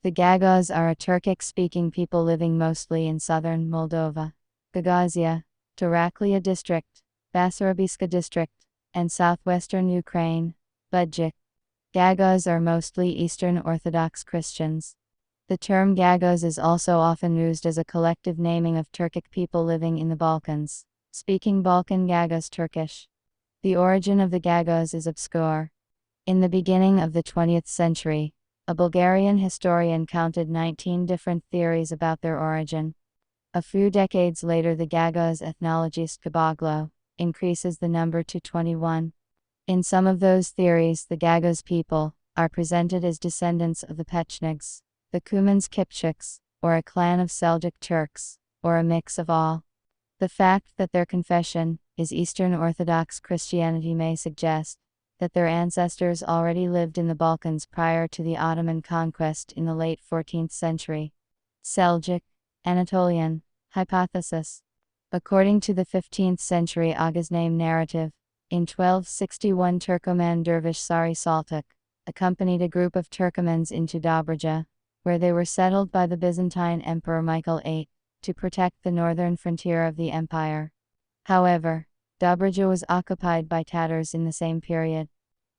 The Gagauz are a Turkic-speaking people living mostly in southern Moldova, Gagauzia, Taraklia district, Basarabiska district, and southwestern Ukraine, Budjik. Gagauz are mostly Eastern Orthodox Christians. The term Gagauz is also often used as a collective naming of Turkic people living in the Balkans, speaking Balkan Gagas Turkish. The origin of the Gagauz is obscure. In the beginning of the 20th century, a Bulgarian historian counted 19 different theories about their origin. A few decades later, the Gagauz ethnologist Kabaglo increases the number to 21. In some of those theories, the Gagauz people are presented as descendants of the Pechnigs, the Cumans Kipchuks, or a clan of Seljic Turks, or a mix of all. The fact that their confession is Eastern Orthodox Christianity may suggest that their ancestors already lived in the Balkans prior to the Ottoman conquest in the late 14th century. Seljic, Anatolian, hypothesis. According to the 15th century Agazname narrative, in 1261 Turkoman dervish Sari Saltuk accompanied a group of Turkomans into Dobruja, where they were settled by the Byzantine Emperor Michael VIII, to protect the northern frontier of the empire. However, Dobruja was occupied by Tatars in the same period.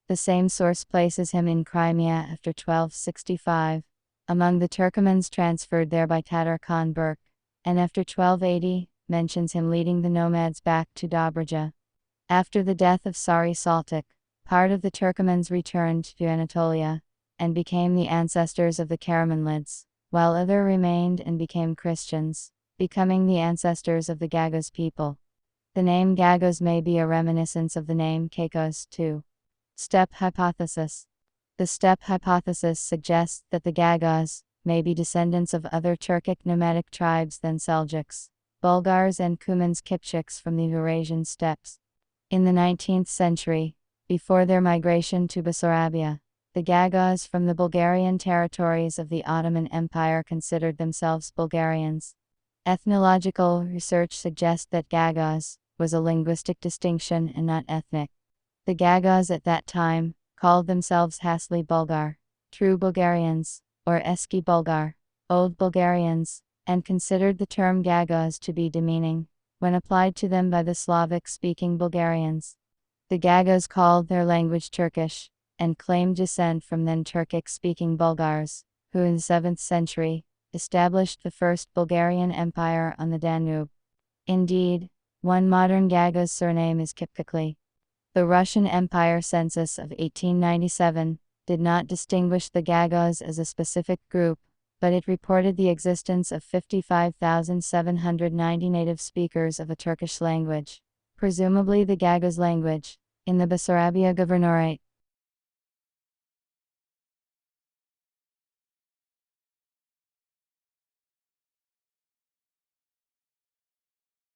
The same source places him in Crimea after 1265, among the Turkomans transferred there by Tatar Khan Berk, and after 1280, mentions him leading the nomads back to Dobruja. After the death of Sari Saltuk, part of the Turkomans returned to Anatolia, and became the ancestors of the Karamanlids, while other remained and became Christians, becoming the ancestors of the Gagauz people. The name Gagauz may be a reminiscence of the name Caicos too. Steppe hypothesis. The steppe hypothesis suggests that the Gagauz may be descendants of other Turkic nomadic tribes than Seljuks, Bulgars and Cumans Kipchuks from the Eurasian steppes. In the 19th century, before their migration to Bessarabia, the Gagauz from the Bulgarian territories of the Ottoman Empire considered themselves Bulgarians. Ethnological research suggests that Gagauz was a linguistic distinction and not ethnic. The Gagauz at that time called themselves Hasli Bulgar, true Bulgarians, or Eski Bulgar, old Bulgarians, and considered the term Gagauz to be demeaning when applied to them by the Slavic-speaking Bulgarians. The Gagauz called their language Turkish, and claimed descent from then Turkic-speaking Bulgars, who in the 7th century established the first Bulgarian Empire on the Danube. Indeed, one modern Gagauz surname is Kipkakli. The Russian Empire census of 1897 did not distinguish the Gagauz as a specific group, but it reported the existence of 55,790 native speakers of a Turkish language, presumably the Gagauz language, in the Bessarabia Governorate.